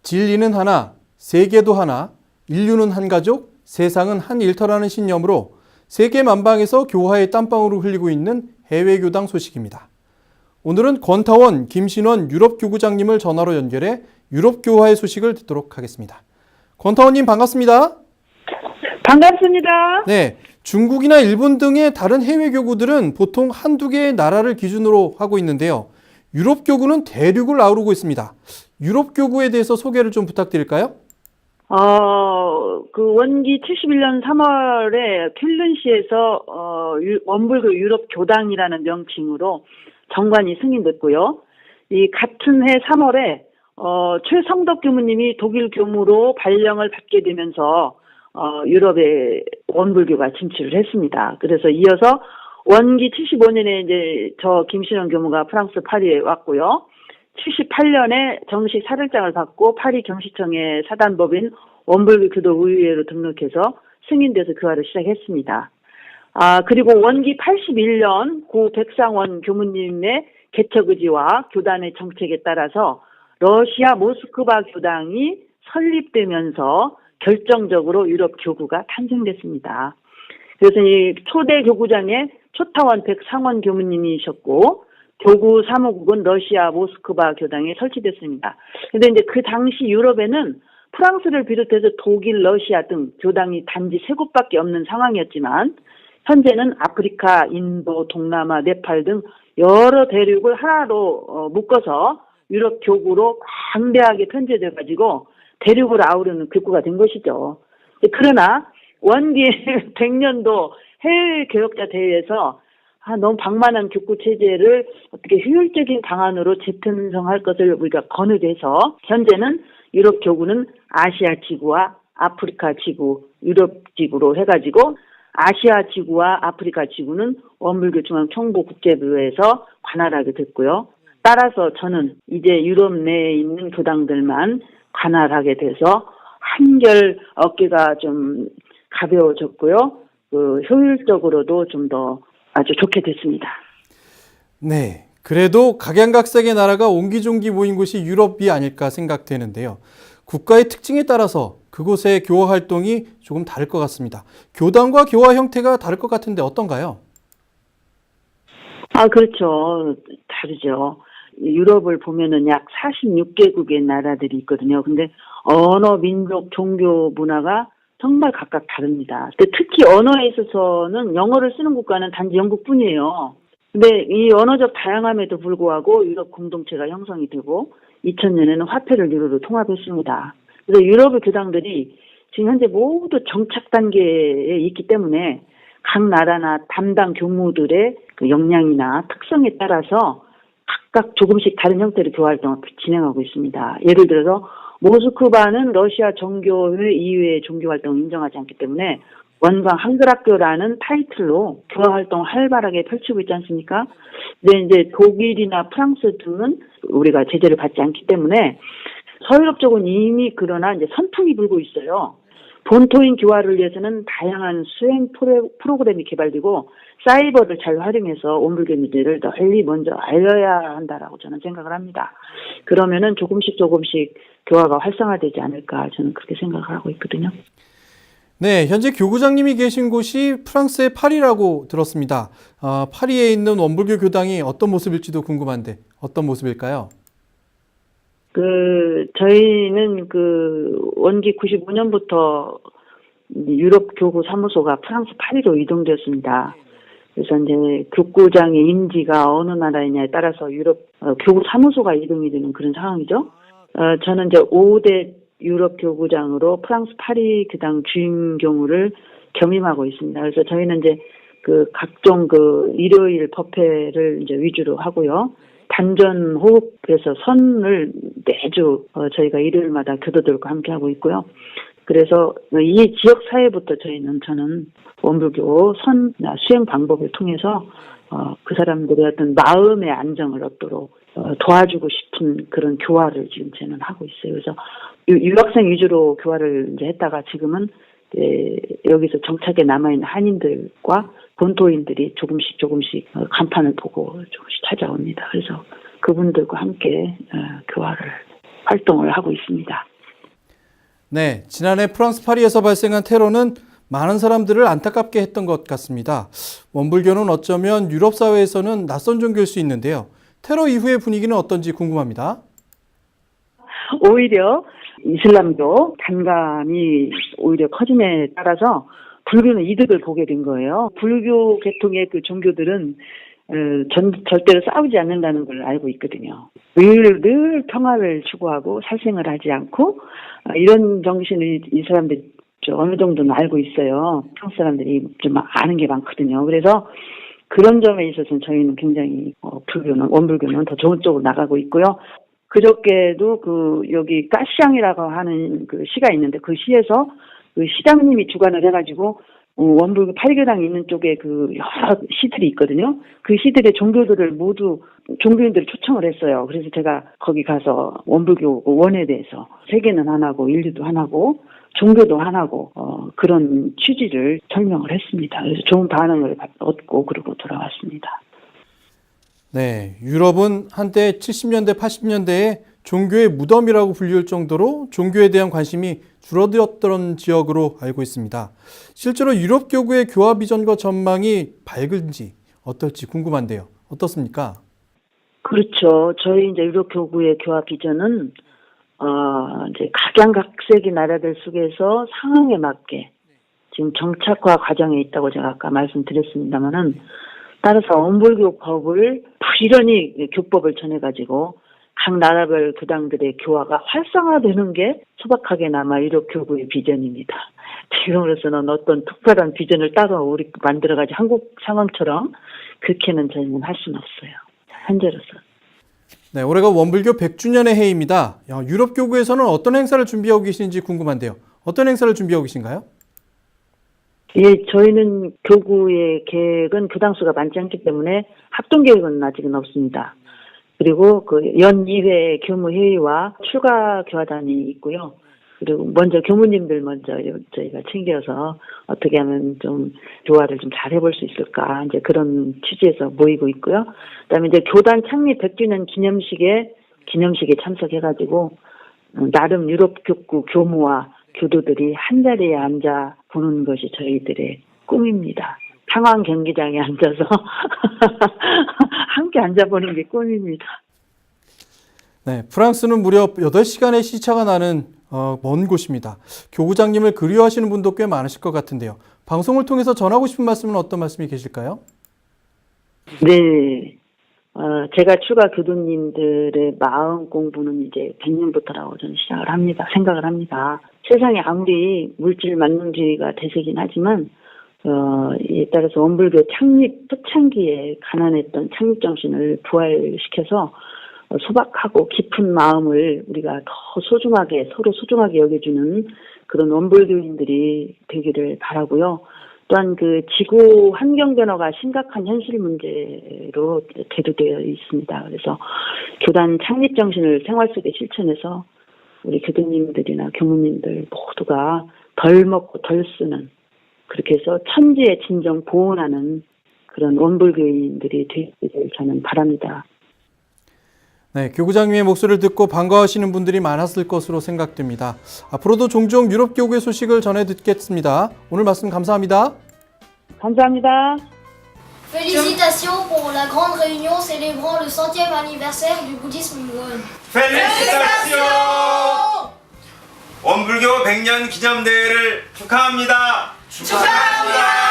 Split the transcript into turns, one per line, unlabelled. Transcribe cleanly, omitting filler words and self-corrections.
진리는 하나, 세계도 하나, 인류는 한 가족, 세상은 한 일터라는 신념으로 세계 만방에서 교화의 땀방울을 흘리고 있는 해외교당 소식입니다. 오늘은 권타원, 김신원 유럽교구장님을 전화로 연결해 유럽교화의 소식을 듣도록 하겠습니다. 권타원님 반갑습니다.
반갑습니다.
네, 중국이나 일본 등의 다른 해외교구들은 보통 한두 개의 나라를 기준으로 하고 있는데요. 유럽교구는 대륙을 아우르고 있습니다. 유럽교구에 대해서 소개를 좀 부탁드릴까요?
원기 71년 3월에 퀼른시에서 원불교 유럽교당이라는 명칭으로 정관이 승인됐고요. 이 같은 해 3월에 최성덕 교무님이 독일 교무로 발령을 받게 되면서 유럽에 원불교가 진출을 했습니다. 그래서 이어서 원기 75년에 이제 저 김신원 교무가 프랑스 파리에 왔고요. 78년에 정식 사절장을 받고 파리 경시청의 사단법인 원불교 교도의회로 등록해서 승인돼서 교화를 시작했습니다. 그리고 원기 81년 고 백상원 교무님의 개척 의지와 교단의 정책에 따라서 러시아 모스크바 교당이 설립되면서 결정적으로 유럽 교구가 탄생됐습니다. 그래서 이 초대 교구장에 초타원 백상원 교무님이셨고 교구 사무국은 러시아 모스크바 교당에 설치됐습니다. 그런데 이제 그 당시 유럽에는 프랑스를 비롯해서 독일, 러시아 등 교당이 단지 3곳밖에 없는 상황이었지만 현재는 아프리카, 인도, 동남아, 네팔 등 여러 대륙을 하나로 묶어서 유럽 교구로 광대하게 편제돼가지고 대륙을 아우르는 교구가 된 것이죠. 그러나 원기 100년도 해외교역자 대회에서 너무 방만한 교구 체제를 어떻게 효율적인 방안으로 재편성할 것을 우리가 권유해서 현재는 유럽 교구는 아시아 지구와 아프리카 지구, 유럽 지구로 해가지고 아시아 지구와 아프리카 지구는 원불교 중앙총보국제부에서 관할하게 됐고요. 따라서 저는 이제 유럽 내에 있는 교당들만 관할하게 돼서 한결 어깨가 좀 가벼워졌고요. 효율적으로도 좀 더 아주 좋게 됐습니다.
네, 그래도 각양각색의 나라가 옹기종기 모인 곳이 유럽이 아닐까 생각되는데요. 국가의 특징에 따라서 그곳의 교화 활동이 조금 다를 것 같습니다. 교당과 교화 형태가 다를 것 같은데 어떤가요?
그렇죠. 다르죠. 유럽을 보면은 약 46개국의 나라들이 있거든요. 근데 언어, 민족, 종교, 문화가 정말 각각 다릅니다. 특히 언어에 있어서는 영어를 쓰는 국가는 단지 영국뿐이에요. 근데 이 언어적 다양함에도 불구하고 유럽 공동체가 형성이 되고 2000년에는 화폐를 유로로 통합했습니다. 그래서 유럽의 교당들이 지금 현재 모두 정착 단계에 있기 때문에 각 나라나 담당 교무들의 그 역량이나 특성에 따라서 각각 조금씩 다른 형태의 교화 활동을 진행하고 있습니다. 예를 들어서 모스크바는 러시아 정교회 이외의 종교 활동을 인정하지 않기 때문에 원광 한글학교라는 타이틀로 교화 활동을 활발하게 펼치고 있지 않습니까? 근데 이제 독일이나 프랑스 등은 우리가 제재를 받지 않기 때문에 서유럽 쪽은 이미 그러나 이제 선풍이 불고 있어요. 본토인 교화를 위해서는 다양한 수행 프로그램이 개발되고 사이버를 잘 활용해서 원불교 문제를 널리 먼저 알려야 한다라고 저는 생각을 합니다. 그러면은 조금씩 교화가 활성화되지 않을까 저는 그렇게 생각을 하고 있거든요.
네, 현재 교구장님이 계신 곳이 프랑스의 파리라고 들었습니다. 파리에 있는 원불교 교당이 어떤 모습일지도 궁금한데 어떤 모습일까요?
저희는 원기 95년부터 유럽 교구 사무소가 프랑스 파리로 이동되었습니다. 그래서 이제 교구장의 임지가 어느 나라이냐에 따라서 유럽 교구 사무소가 이동이 되는 그런 상황이죠. 저는 이제 5대 유럽 교구장으로 프랑스 파리 교당 주임 교무를 겸임하고 있습니다. 그래서 저희는 이제 각종 일요일 법회를 이제 위주로 하고요. 단전 호흡에서 선을 매주 저희가 일요일마다 교도들과 함께 하고 있고요. 그래서 이 지역 사회부터 저는 원불교 선나 수행 방법을 통해서 그 사람들의 어떤 마음의 안정을 얻도록 도와주고 싶은 그런 교화를 지금 저는 하고 있어요. 그래서 유학생 위주로 교화를 이제 했다가 지금은 여기서 정착에 남아있는 한인들과 본토인들이 조금씩 간판을 보고 조금씩 찾아옵니다. 그래서 그분들과 함께 교화를 활동을 하고 있습니다.
네, 지난해 프랑스 파리에서 발생한 테러는 많은 사람들을 안타깝게 했던 것 같습니다. 원불교는 어쩌면 유럽 사회에서는 낯선 종교일 수 있는데요. 테러 이후의 분위기는 어떤지 궁금합니다.
오히려 이슬람교 단감이 오히려 커짐에 따라서 불교는 이득을 보게 된 거예요. 불교 계통의 그 종교들은 절대로 싸우지 않는다는 걸 알고 있거든요. 늘 평화를 추구하고 살생을 하지 않고 이런 정신을 이 사람들이 어느 정도는 알고 있어요. 한국 사람들이 좀 아는 게 많거든요. 그래서 그런 점에 있어서는 저희는 굉장히 원불교는 더 좋은 쪽으로 나가고 있고요. 그저께도 여기 가시장이라고 하는 그 시가 있는데 그 시에서 그 시장님이 주관을 해가지고 원불교 8교당이 있는 쪽에 그 여러 시들이 있거든요. 그 시들의 종교들을 모두 종교인들을 초청을 했어요. 그래서 제가 거기 가서 원불교 원에 대해서 세계는 하나고 인류도 하나고 종교도 하나고 그런 취지를 설명을 했습니다. 그래서 좋은 반응을 얻고 그러고 돌아왔습니다.
네, 유럽은 한때 70년대, 80년대에 종교의 무덤이라고 불릴 정도로 종교에 대한 관심이 줄어들었던 지역으로 알고 있습니다. 실제로 유럽 교구의 교화 비전과 전망이 밝은지 어떨지 궁금한데요. 어떻습니까?
그렇죠. 저희 이제 유럽 교구의 교화 비전은 이제 각양각색의 나라들 속에서 상황에 맞게 지금 정착화 과정에 있다고 제가 아까 말씀드렸습니다만은 따라서 원불교 법을 부지런히 교법을 전해가지고 각 나라별 교당들의 교화가 활성화되는 게 소박하게나마 유럽 교구의 비전입니다. 지금으로서는 어떤 특별한 비전을 따로 우리 만들어가지고 한국 상황처럼 그렇게는 저희는 할 수는 없어요. 현재로서.
네, 올해가 원불교 100주년의 해입니다. 유럽 교구에서는 어떤 행사를 준비하고 계신지 궁금한데요. 어떤 행사를 준비하고 계신가요?
예, 저희는 교구의 계획은 교당 수가 많지 않기 때문에 합동 계획은 아직은 없습니다. 그리고 연 2회 교무회의와 추가 교화단이 있고요. 그리고 먼저 교무님들 저희가 챙겨서 어떻게 하면 좀 교화를 좀 잘 해볼 수 있을까 이제 그런 취지에서 모이고 있고요. 그다음에 이제 교단 창립 100주년 기념식에 참석해가지고 나름 유럽 교구 교무와 교도들이 한 자리에 앉아 보는 것이 저희들의 꿈입니다. 평안 경기장에 앉아서 함께 앉아보는 게 꿈입니다.
네, 프랑스는 무려 8시간의 시차가 나는 먼 곳입니다. 교구장님을 그리워하시는 분도 꽤 많으실 것 같은데요. 방송을 통해서 전하고 싶은 말씀은 어떤 말씀이 계실까요?
네. 제가 추가 교도님들의 마음 공부는 이제 100년부터라고 저는 생각을 합니다. 세상에 아무리 물질 만능주의가 대세긴 하지만, 이에 따라서 원불교 초창기에 가난했던 창립 정신을 부활시켜서 소박하고 깊은 마음을 우리가 더 서로 소중하게 여겨주는 그런 원불교인들이 되기를 바라고요. 또한 지구 환경 변화가 심각한 현실 문제로 대두되어 있습니다. 그래서 교단 창립 정신을 생활 속에 실천해서 우리 교도님들이나 교무님들 모두가 덜 먹고 덜 쓰는 그렇게 해서 천지의 진정 보온하는 그런 원불교인들이 되기를 저는 바랍니다.
네, 교구장님의 목소리를 듣고 반가워하시는 분들이 많았을 것으로 생각됩니다. 앞으로도 종종 유럽 교구의 소식을 전해 듣겠습니다. 오늘 말씀 감사합니다.
감사합니다.
Félicitations pour la grande réunion célébrant le 100e anniversaire du bouddhisme Won.
펠리시타시오! 원불교 100년 기념대회를 축하합니다. 축하합니다.